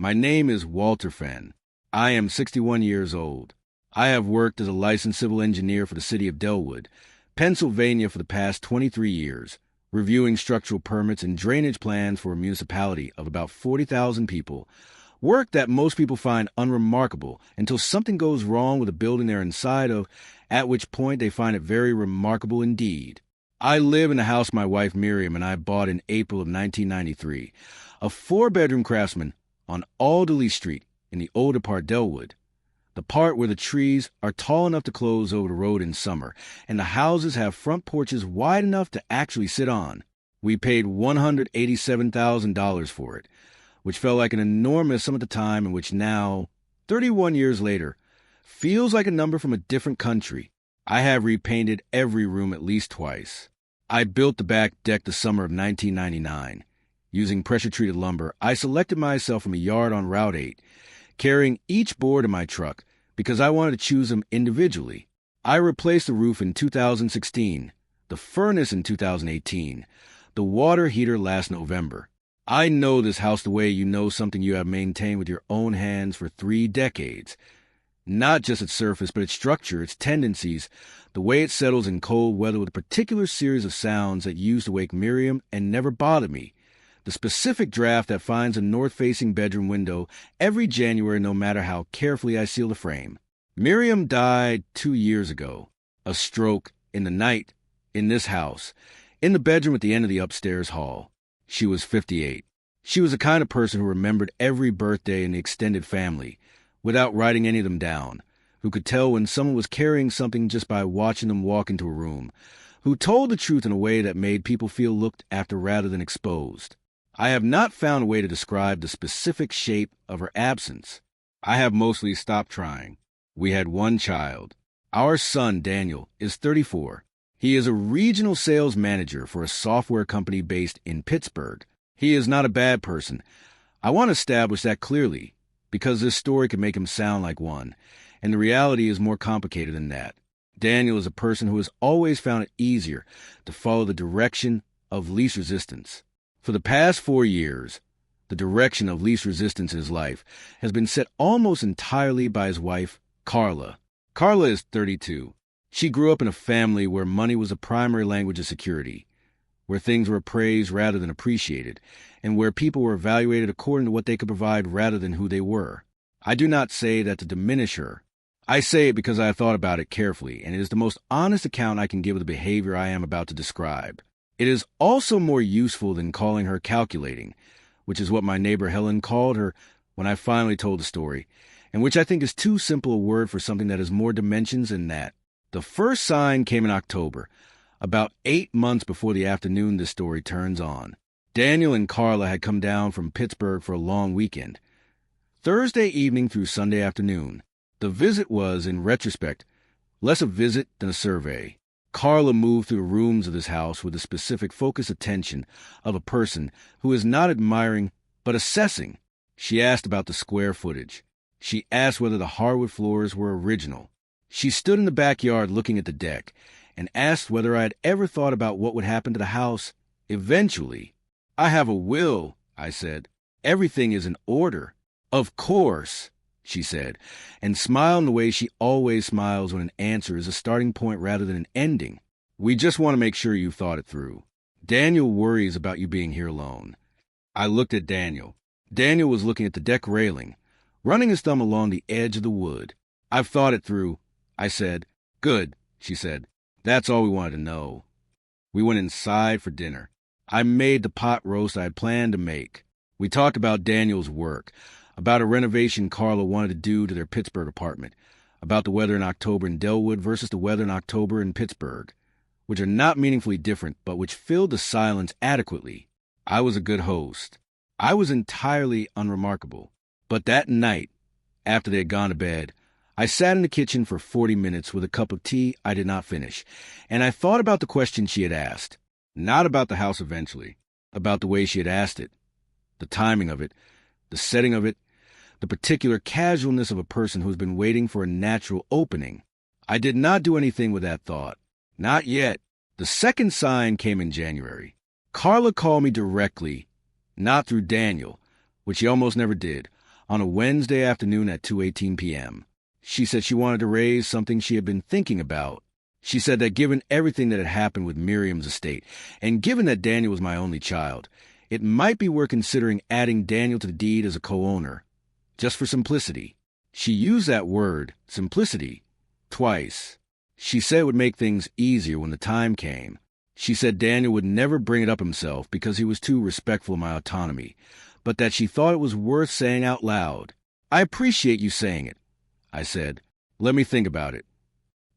My name is Walter Fenn. I am 61 years old. I have worked as a licensed civil engineer for the city of Delwood, Pennsylvania for the past 23 years, reviewing structural permits and drainage plans for a municipality of about 40,000 people, work that most people find unremarkable until something goes wrong with a building they're inside of, at which point they find it very remarkable indeed. I live in a house my wife Miriam and I bought in April of 1993, a 4-bedroom Craftsman on Alderley Street in the older part Delwood, the part where the trees are tall enough to close over the road in summer, and the houses have front porches wide enough to actually sit on. We paid $187,000 for it, which felt like an enormous sum at the time, and which now, 31 years later, feels like a number from a different country. I have repainted every room at least twice. I built the back deck the summer of 1999. Using pressure-treated lumber, I selected myself from a yard on Route 8, carrying each board in my truck because I wanted to choose them individually. I replaced the roof in 2016, the furnace in 2018, the water heater last November. I know this house the way you know something you have maintained with your own hands for 3 decades. Not just its surface, but its structure, its tendencies, the way it settles in cold weather with a particular series of sounds that used to wake Miriam and never bothered me. The specific draft that finds a north-facing bedroom window every January no matter how carefully I seal the frame. Miriam died 2 years ago. A stroke in the night, in this house, in the bedroom at the end of the upstairs hall. She was 58. She was the kind of person who remembered every birthday in the extended family, without writing any of them down, who could tell when someone was carrying something just by watching them walk into a room, who told the truth in a way that made people feel looked after rather than exposed. I have not found a way to describe the specific shape of her absence. I have mostly stopped trying. We had one child. Our son, Daniel, is 34. He is a regional sales manager for a software company based in Pittsburgh. He is not a bad person. I want to establish that clearly, because this story could make him sound like one, and the reality is more complicated than that. Daniel is a person who has always found it easier to follow the direction of least resistance. For the past 4 years, the direction of least resistance in his life has been set almost entirely by his wife, Carla. Carla is 32. She grew up in a family where money was a primary language of security, where things were appraised rather than appreciated, and where people were evaluated according to what they could provide rather than who they were. I do not say that to diminish her. I say it because I have thought about it carefully, and it is the most honest account I can give of the behavior I am about to describe. It is also more useful than calling her calculating, which is what my neighbor Helen called her when I finally told the story, and which I think is too simple a word for something that has more dimensions than that. The first sign came in October, about 8 months before the afternoon this story turns on. Daniel and Carla had come down from Pittsburgh for a long weekend, Thursday evening through Sunday afternoon. The visit was, in retrospect, less a visit than a survey. Carla moved through the rooms of this house with the specific focused attention of a person who is not admiring but assessing. She asked about the square footage. She asked whether the hardwood floors were original. She stood in the backyard looking at the deck and asked whether I had ever thought about what would happen to the house eventually. "I have a will," I said. "Everything is in order." "Of course," she said, and smiled in the way she always smiles when an answer is a starting point rather than an ending. "We just want to make sure you've thought it through. Daniel worries about you being here alone." I looked at Daniel. Daniel was looking at the deck railing, running his thumb along the edge of the wood. "I've thought it through," I said. "Good," she said. "That's all we wanted to know." We went inside for dinner. I made the pot roast I had planned to make. We talked about Daniel's work, about a renovation Carla wanted to do to their Pittsburgh apartment, about the weather in October in Delwood versus the weather in October in Pittsburgh, which are not meaningfully different, but which filled the silence adequately. I was a good host. I was entirely unremarkable. But that night, after they had gone to bed, I sat in the kitchen for 40 minutes with a cup of tea I did not finish, and I thought about the question she had asked. Not about the house eventually, about the way she had asked it, the timing of it, the setting of it, the particular casualness of a person who has been waiting for a natural opening. I did not do anything with that thought. Not yet. The second sign came in January. Carla called me directly, not through Daniel, which she almost never did. on a Wednesday afternoon at 2:18 p.m. She said she wanted to raise something she had been thinking about. She said that given everything that had happened with Miriam's estate, and given that Daniel was my only child, it might be worth considering adding Daniel to the deed as a co-owner, just for simplicity. She used that word, simplicity, twice. She said it would make things easier when the time came. She said Daniel would never bring it up himself because he was too respectful of my autonomy, but that she thought it was worth saying out loud. "I appreciate you saying it," I said. "Let me think about it."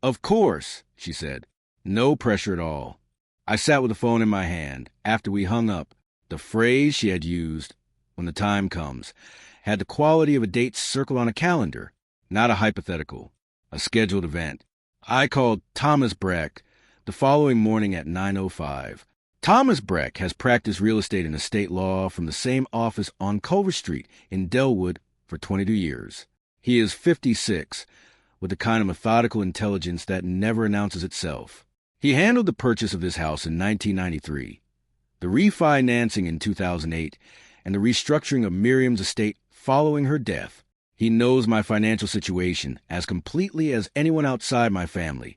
"Of course," she said. No pressure at all. I sat with the phone in my hand. After we hung up, the phrase she had used, "when the time comes," had the quality of a date circled on a calendar, not a hypothetical, a scheduled event. I called Thomas Breck the following morning at 9:05. Thomas Breck has practiced real estate and estate law from the same office on Culver Street in Delwood for 22 years. He is 56, with the kind of methodical intelligence that never announces itself. He handled the purchase of this house in 1993, the refinancing in 2008, and the restructuring of Miriam's estate following her death. He knows my financial situation as completely as anyone outside my family,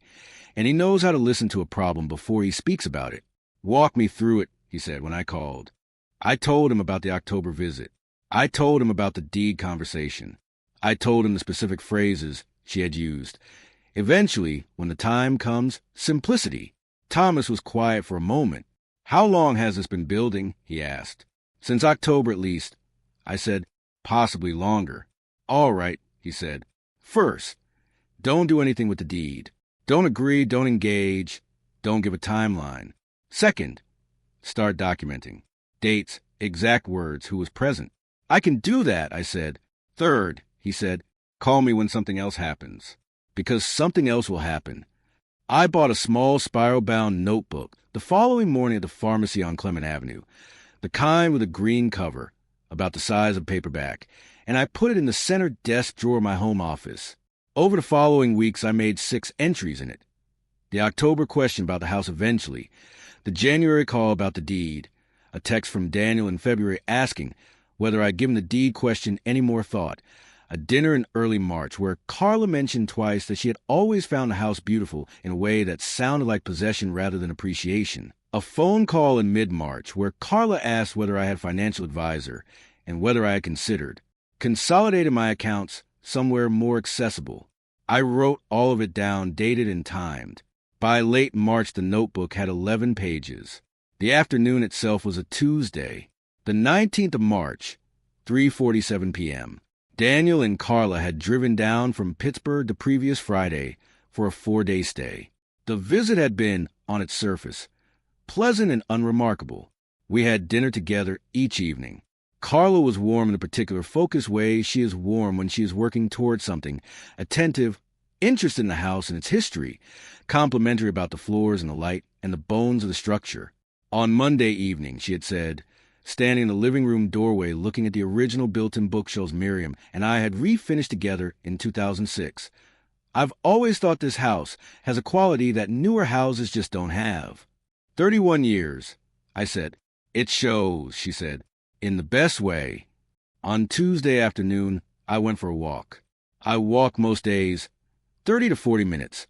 and he knows how to listen to a problem before he speaks about it. "Walk me through it," he said when I called. I told him about the October visit. I told him about the deed conversation. I told him the specific phrases she had used. Eventually, when the time comes, simplicity. Thomas was quiet for a moment. "How long has this been building?" he asked. "Since October at least." I said, "Possibly longer." "All right," he said. "First, don't do anything with the deed. Don't agree, don't engage, don't give a timeline. Second, start documenting. Dates, exact words, who was present." "I can do that," I said. "Third," he said, "call me when something else happens." Because something else will happen. I bought a small spiral-bound notebook the following morning at the pharmacy on Clement Avenue, the kind with a green cover, about the size of a paperback, and I put it in the center desk drawer of my home office. Over the following weeks, I made 6 entries in it. The October question about the house eventually, the January call about the deed, a text from Daniel in February asking whether I'd given the deed question any more thought, a dinner in early March where Carla mentioned twice that she had always found the house beautiful in a way that sounded like possession rather than appreciation, a phone call in mid-March where Carla asked whether I had a financial advisor and whether I had consolidated my accounts somewhere more accessible. I wrote all of it down, dated and timed. By late March, the notebook had 11 pages. The afternoon itself was a Tuesday, the 19th of March, 3:47 p.m. Daniel and Carla had driven down from Pittsburgh the previous Friday for a 4-day stay. The visit had been, on its surface, pleasant and unremarkable. We had dinner together each evening. Carla was warm in the particular focused way she is warm when she is working towards something, attentive, interested in the house and its history, complimentary about the floors and the light and the bones of the structure. On Monday evening, she had said, standing in the living room doorway looking at the original built-in bookshelves Miriam and I had refinished together in 2006. "I've always thought this house has a quality that newer houses just don't have." 31 years, I said. "It shows," she said, "in the best way." On Tuesday afternoon, I went for a walk. I walk most days, 30 to 40 minutes,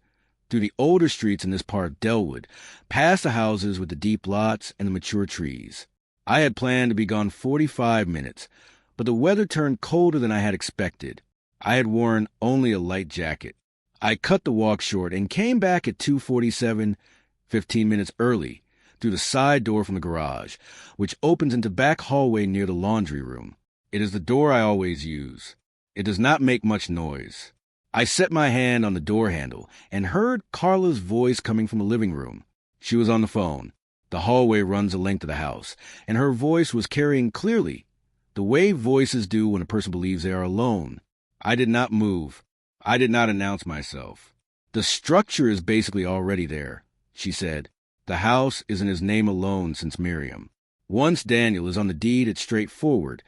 through the older streets in this part of Delwood, past the houses with the deep lots and the mature trees. I had planned to be gone 45 minutes, but the weather turned colder than I had expected. I had worn only a light jacket. I cut the walk short and came back at 2:47, 15 minutes early, through the side door from the garage, which opens into back hallway near the laundry room. It is the door I always use. It does not make much noise. I set my hand on the door handle and heard Carla's voice coming from the living room. She was on the phone. The hallway runs the length of the house, and her voice was carrying clearly, the way voices do when a person believes they are alone. I did not move. I did not announce myself. "The structure is basically already there," she said. "The house is in his name alone since Miriam. Once Daniel is on the deed, it's straightforward.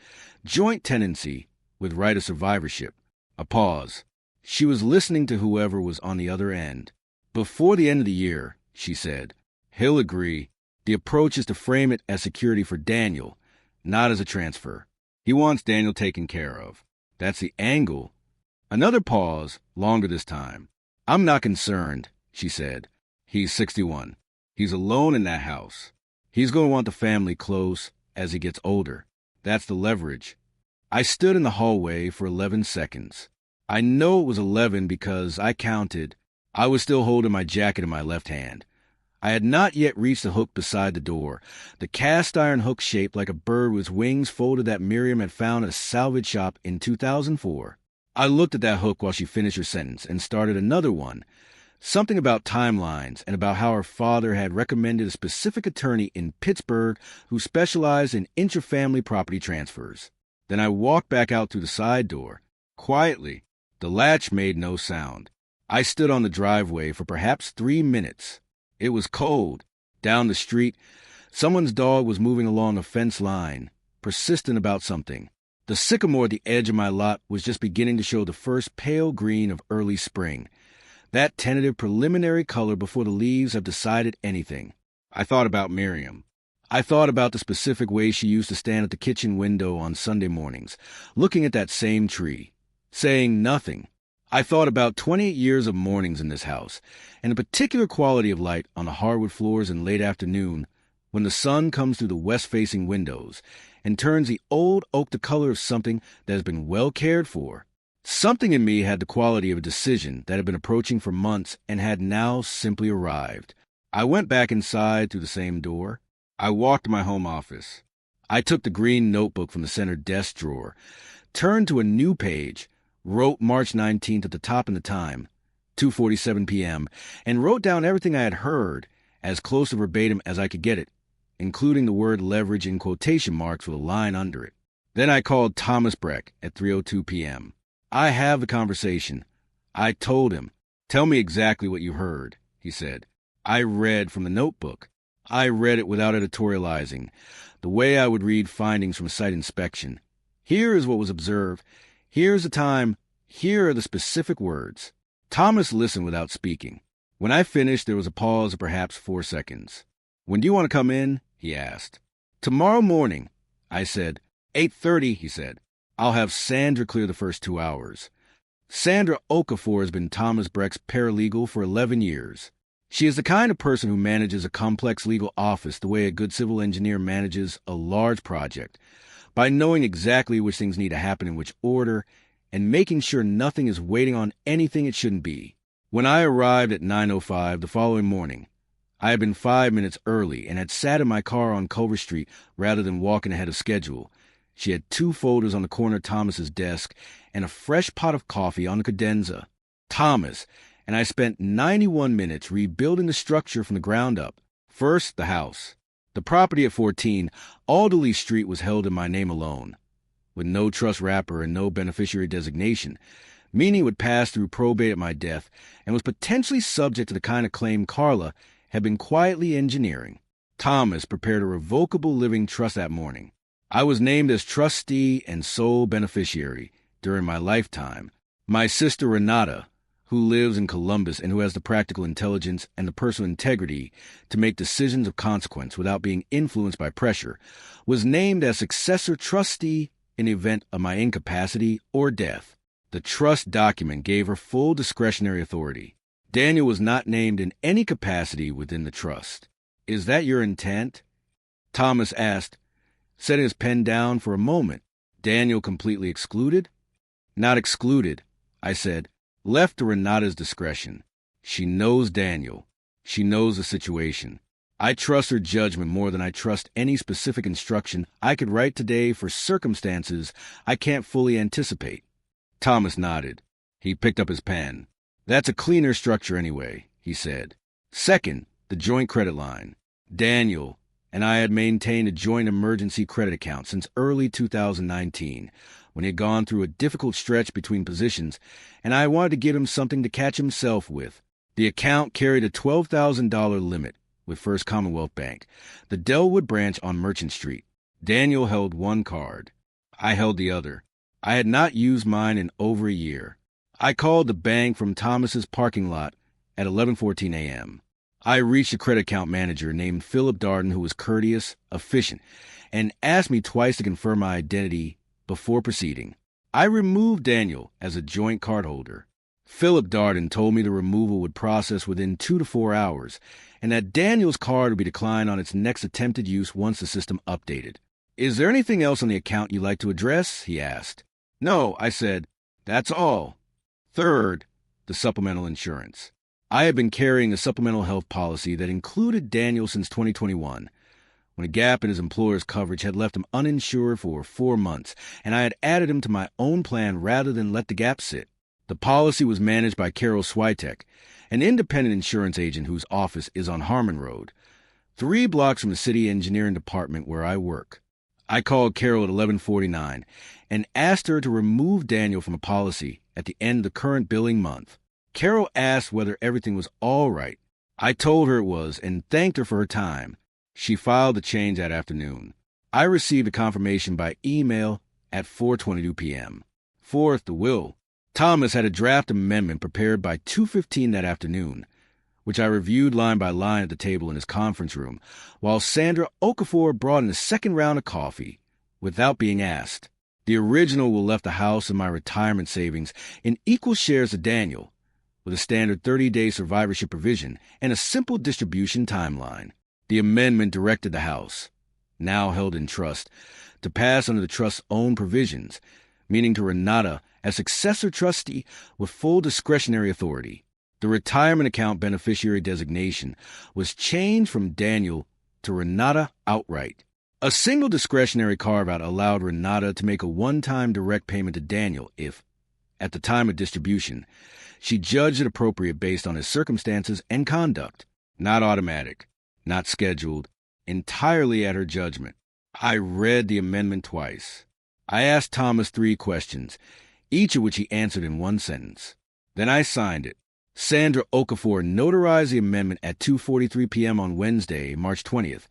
Joint tenancy with right of survivorship." A pause. She was listening to whoever was on the other end. "Before the end of the year," she said, "he'll agree. The approach is to frame it as security for Daniel, not as a transfer. He wants Daniel taken care of. That's the angle. Another pause, longer this time. I'm not concerned, she said. He's 61. He's alone in that house. He's going to want the family close as he gets older. That's the leverage. I stood in the hallway for 11 seconds. I know it was 11 because I counted. I was still holding my jacket in my left hand. I had not yet reached the hook beside the door, the cast-iron hook shaped like a bird with wings folded that Miriam had found at a salvage shop in 2004. I looked at that hook while she finished her sentence and started another one, something about timelines and about how her father had recommended a specific attorney in Pittsburgh who specialized in intra-family property transfers. Then I walked back out through the side door. Quietly, the latch made no sound. I stood on the driveway for perhaps 3 minutes. It was cold. Down the street, someone's dog was moving along a fence line, persistent about something. The sycamore at the edge of my lot was just beginning to show the first pale green of early spring, that tentative preliminary color before the leaves have decided anything. I thought about Miriam. I thought about the specific way she used to stand at the kitchen window on Sunday mornings, looking at that same tree, saying nothing. I thought about 28 years of mornings in this house, and a particular quality of light on the hardwood floors in late afternoon when the sun comes through the west-facing windows and turns the old oak the color of something that has been well cared for. Something in me had the quality of a decision that had been approaching for months and had now simply arrived. I went back inside through the same door. I walked to my home office. I took the green notebook from the center desk drawer, turned to a new page, wrote March 19th at the top and the time, 2:47 p.m., and wrote down everything I had heard, as close to verbatim as I could get it, including the word leverage in quotation marks with a line under it. Then I called Thomas Breck at 3:02 p.m. I have the conversation. I told him, "Tell me exactly what you heard," he said. I read from the notebook. I read it without editorializing, the way I would read findings from a site inspection. Here is what was observed. Here's the time. Here are the specific words. Thomas listened without speaking. When I finished, there was a pause of perhaps 4 seconds. "When do you want to come in?" he asked. "Tomorrow morning," I said. 8:30, he said. "I'll have Sandra clear the first 2 hours." Sandra Okafor has been Thomas Breck's paralegal for 11 years. She is the kind of person who manages a complex legal office the way a good civil engineer manages a large project, by knowing exactly which things need to happen in which order, and making sure nothing is waiting on anything it shouldn't be. When I arrived at 9:05 the following morning, I had been 5 minutes early and had sat in my car on Culver Street rather than walking ahead of schedule. She had 2 folders on the corner of Thomas's desk and a fresh pot of coffee on the cadenza. Thomas and I spent 91 minutes rebuilding the structure from the ground up. First, the house. The property at 14 Alderley Street was held in my name alone, with no trust wrapper and no beneficiary designation, meaning it would pass through probate at my death and was potentially subject to the kind of claim Carla had been quietly engineering. Thomas prepared a revocable living trust that morning. I was named as trustee and sole beneficiary during my lifetime. My sister Renata, who lives in Columbus and who has the practical intelligence and the personal integrity to make decisions of consequence without being influenced by pressure, was named as successor trustee in the event of my incapacity or death. The trust document gave her full discretionary authority. Daniel was not named in any capacity within the trust. "Is that your intent?" Thomas asked, setting his pen down for a moment. "Daniel completely excluded?" "Not excluded," I said. "Left to Renata's discretion. She knows Daniel. She knows the situation. I trust her judgment more than I trust any specific instruction I could write today for circumstances I can't fully anticipate." Thomas nodded. He picked up his pen. "That's a cleaner structure anyway," he said. Second, the joint credit line. Daniel and I had maintained a joint emergency credit account since early 2019, when he had gone through a difficult stretch between positions, and I wanted to give him something to catch himself with. The account carried a $12,000 limit with First Commonwealth Bank, the Delwood branch on Merchant Street. Daniel held one card. I held the other. I had not used mine in over a year. I called the bank from Thomas's parking lot at 11:14 a.m. I reached a credit account manager named Philip Darden, who was courteous, efficient, and asked me twice to confirm my identity before proceeding. I removed Daniel as a joint card holder. Philip Darden told me the removal would process within 2 to 4 hours, and that Daniel's card would be declined on its next attempted use once the system updated. Is there anything else on the account you'd like to address? He asked. No, I said. That's all. Third, the supplemental insurance. I have been carrying a supplemental health policy that included Daniel since 2021, when a gap in his employer's coverage had left him uninsured for 4 months, and I had added him to my own plan rather than let the gap sit. The policy was managed by Carol Switek, an independent insurance agent whose office is on Harmon Road, 3 blocks from the city engineering department where I work. I called Carol at 11:49 and asked her to remove Daniel from a policy at the end of the current billing month. Carol asked whether everything was all right. I told her it was and thanked her for her time. She filed the change that afternoon. I received a confirmation by email at 4:22 p.m. Fourth, the will. Thomas had a draft amendment prepared by 2:15 that afternoon, which I reviewed line by line at the table in his conference room, while Sandra Okafor brought in a second round of coffee, without being asked. The original will left the house and my retirement savings in equal shares to Daniel, with a standard 30-day survivorship provision and a simple distribution timeline. The amendment directed the house, now held in trust, to pass under the trust's own provisions, meaning to Renata as successor trustee with full discretionary authority. The retirement account beneficiary designation was changed from Daniel to Renata outright. A single discretionary carve-out allowed Renata to make a one-time direct payment to Daniel if, at the time of distribution, she judged it appropriate based on his circumstances and conduct. Not automatic, not scheduled, entirely at her judgment. I read the amendment twice. I asked Thomas 3 questions, each of which he answered in one sentence. Then I signed it. Sandra Okafor notarized the amendment at 2:43 p.m. on Wednesday, March 20th.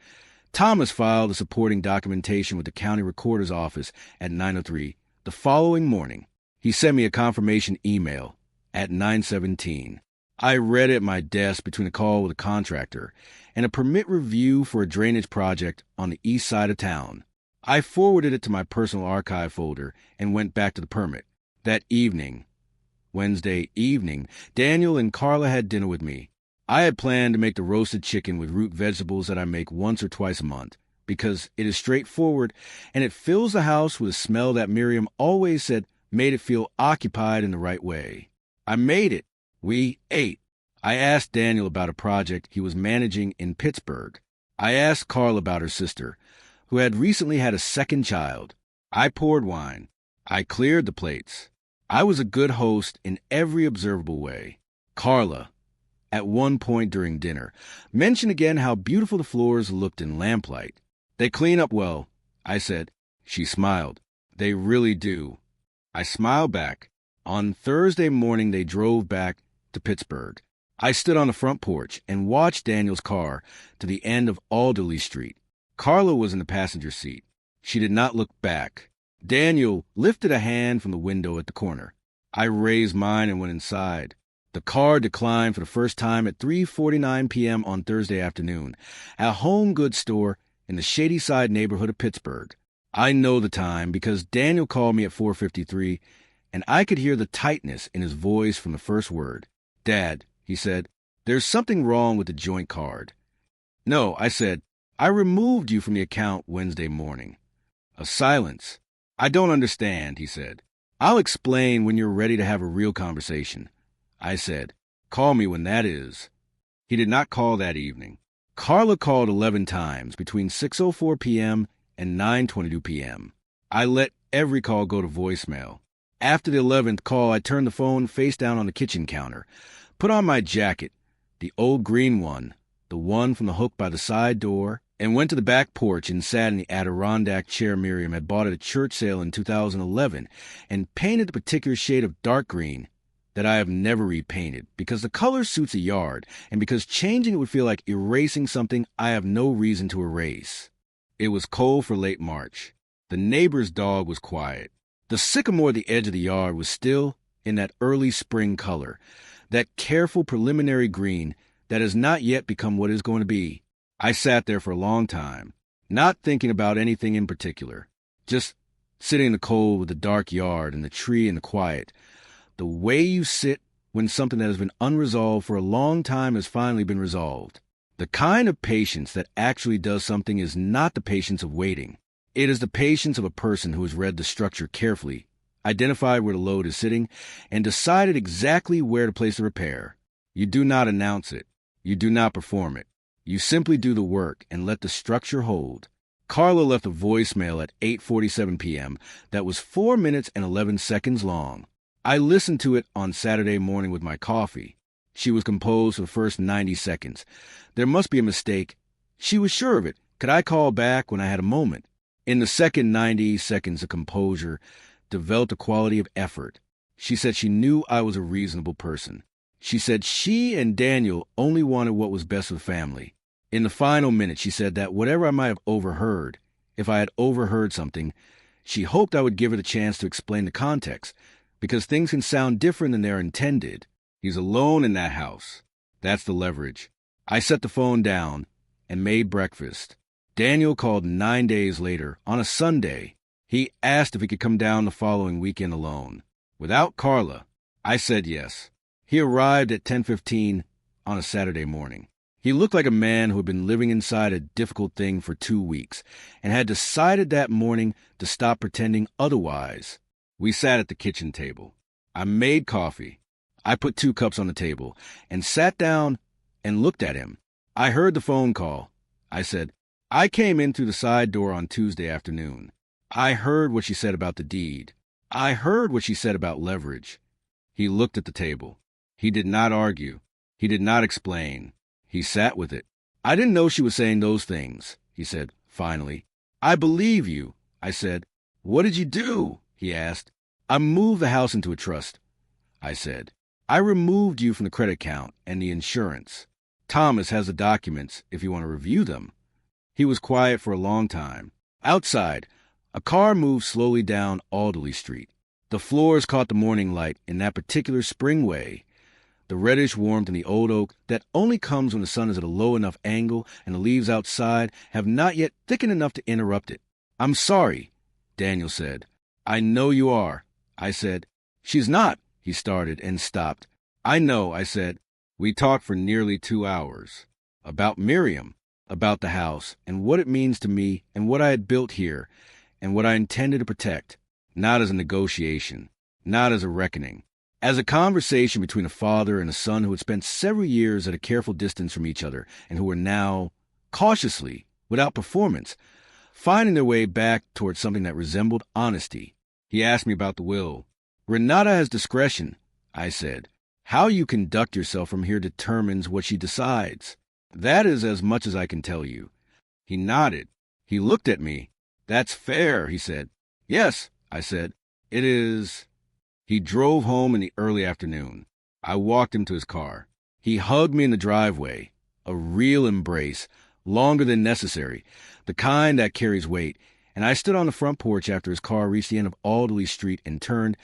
Thomas filed the supporting documentation with the county recorder's office at 9:03 the following morning. He sent me a confirmation email at 9:17. I read it at my desk between a call with a contractor and a permit review for a drainage project on the east side of town. I forwarded it to my personal archive folder and went back to the permit. That evening, Wednesday evening, Daniel and Carla had dinner with me. I had planned to make the roasted chicken with root vegetables that I make once or twice a month, because it is straightforward and it fills the house with a smell that Miriam always said made it feel occupied in the right way. I made it. We ate. I asked Daniel about a project he was managing in Pittsburgh. I asked Carla about her sister, who had recently had a second child. I poured wine. I cleared the plates. I was a good host in every observable way. Carla, at one point during dinner, mentioned again how beautiful the floors looked in lamplight. They clean up well, I said. She smiled. They really do. I smiled back. On Thursday morning, they drove back to Pittsburgh. I stood on the front porch and watched Daniel's car to the end of Alderley Street. Carla was in the passenger seat. She did not look back. Daniel lifted a hand from the window at the corner. I raised mine and went inside. The car declined for the first time at 3:49 p.m. on Thursday afternoon, at a home goods store in the Shadyside neighborhood of Pittsburgh. I know the time because Daniel called me at 4:53, and I could hear the tightness in his voice from the first word. Dad, he said, there's something wrong with the joint card. No, I said, I removed you from the account Wednesday morning. A silence. I don't understand, he said. I'll explain when you're ready to have a real conversation. I said, call me when that is. He did not call that evening. Carla called 11 times between 6:04 p.m. and 9:22 p.m. I let every call go to voicemail. After the 11th call, I turned the phone face down on the kitchen counter, put on my jacket, the old green one, the one from the hook by the side door, and went to the back porch and sat in the Adirondack chair Miriam had bought at a church sale in 2011 and painted the particular shade of dark green that I have never repainted because the color suits a yard and because changing it would feel like erasing something I have no reason to erase. It was cold for late March. The neighbor's dog was quiet. The sycamore at the edge of the yard was still in that early spring color, that careful preliminary green that has not yet become what it is going to be. I sat there for a long time, not thinking about anything in particular, just sitting in the cold with the dark yard and the tree and the quiet. The way you sit when something that has been unresolved for a long time has finally been resolved. The kind of patience that actually does something is not the patience of waiting. It is the patience of a person who has read the structure carefully, identified where the load is sitting, and decided exactly where to place the repair. You do not announce it. You do not perform it. You simply do the work and let the structure hold. Carla left a voicemail at 8:47 p.m. that was 4 minutes and 11 seconds long. I listened to it on Saturday morning with my coffee. She was composed for the first 90 seconds. There must be a mistake. She was sure of it. Could I call back when I had a moment? In the second 90 seconds of composure developed a quality of effort. She said she knew I was a reasonable person. She said she and Daniel only wanted what was best for the family. In the final minute, she said that whatever I might have overheard, if I had overheard something, she hoped I would give her the chance to explain the context, because things can sound different than they're intended. He's alone in that house. That's the leverage. I set the phone down and made breakfast. Daniel called 9 days later, on a Sunday. He asked if he could come down the following weekend alone. Without Carla, I said yes. He arrived at 10:15 on a Saturday morning. He looked like a man who had been living inside a difficult thing for 2 weeks and had decided that morning to stop pretending otherwise. We sat at the kitchen table. I made coffee. I put 2 cups on the table and sat down and looked at him. I heard the phone call. I said, I came in through the side door on Tuesday afternoon. I heard what she said about the deed. I heard what she said about leverage. He looked at the table. He did not argue. He did not explain. He sat with it. I didn't know she was saying those things, he said, finally. I believe you, I said. What did you do? He asked. I moved the house into a trust, I said. I removed you from the credit account and the insurance. Thomas has the documents if you want to review them. He was quiet for a long time. Outside, a car moved slowly down Alderley Street. The floors caught the morning light in that particular spring way, the reddish warmth in the old oak that only comes when the sun is at a low enough angle and the leaves outside have not yet thickened enough to interrupt it. I'm sorry, Daniel said. I know you are, I said. She's not, he started and stopped. I know, I said. We talked for nearly 2 hours. About Miriam, about the house, and what it means to me, and what I had built here, and what I intended to protect, not as a negotiation, not as a reckoning, as a conversation between a father and a son who had spent several years at a careful distance from each other, and who were now, cautiously, without performance, finding their way back towards something that resembled honesty. He asked me about the will. Renata has discretion, I said. How you conduct yourself from here determines what she decides. That is as much as I can tell you. He nodded. He looked at me. That's fair, he said. Yes, I said. It is. He drove home in the early afternoon. I walked him to his car. He hugged me in the driveway. A real embrace, longer than necessary, the kind that carries weight, and I stood on the front porch after his car reached the end of Alderley Street and turned,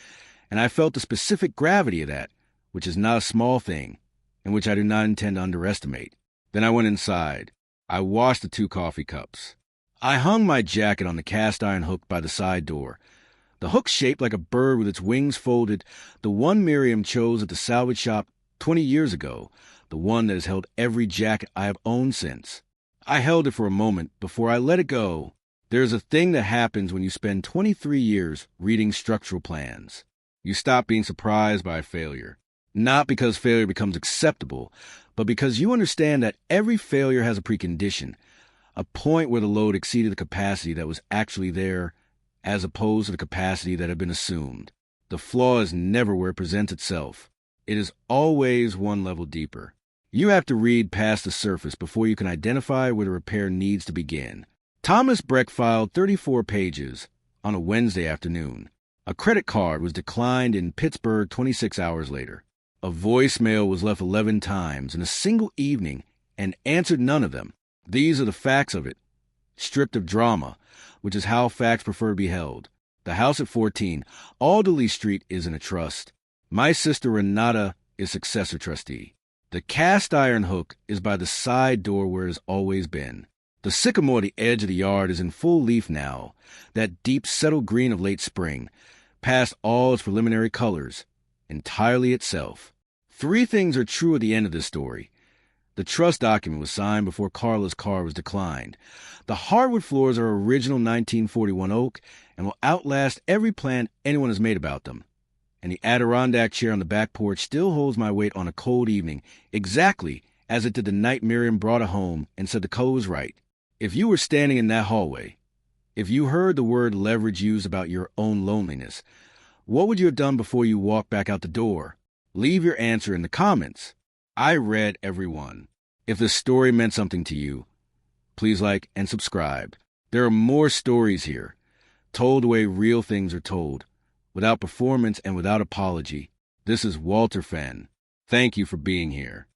and I felt the specific gravity of that, which is not a small thing, and which I do not intend to underestimate. Then I went inside. I washed the 2 coffee cups. I hung my jacket on the cast-iron hook by the side door. The hook shaped like a bird with its wings folded, the one Miriam chose at the salvage shop 20 years ago, the one that has held every jacket I have owned since. I held it for a moment before I let it go. There is a thing that happens when you spend 23 years reading structural plans. You stop being surprised by a failure. Not because failure becomes acceptable, but because you understand that every failure has a precondition, a point where the load exceeded the capacity that was actually there, as opposed to the capacity that had been assumed. The flaw is never where it presents itself. It is always one level deeper. You have to read past the surface before you can identify where the repair needs to begin. Thomas Breck filed 34 pages on a Wednesday afternoon. A credit card was declined in Pittsburgh 26 hours later. A voicemail was left 11 times in a single evening and answered none of them. These are the facts of it, stripped of drama, which is how facts prefer to be held. The house at 14, Alderley Street, is in a trust. My sister Renata is successor trustee. The cast-iron hook is by the side door where it has always been. The sycamore at the edge of the yard is in full leaf now, that deep settled green of late spring, past all its preliminary colors, entirely itself. 3 things are true at the end of this story. The trust document was signed before Carla's car was declined. The hardwood floors are original 1941 oak and will outlast every plan anyone has made about them. And the Adirondack chair on the back porch still holds my weight on a cold evening, exactly as it did the night Miriam brought it home and said the code was right. If you were standing in that hallway, if you heard the word leverage used about your own loneliness, what would you have done before you walked back out the door? Leave your answer in the comments. I read every one. If this story meant something to you, please like and subscribe. There are more stories here, told the way real things are told, without performance and without apology. This is Walter Fenn. Thank you for being here.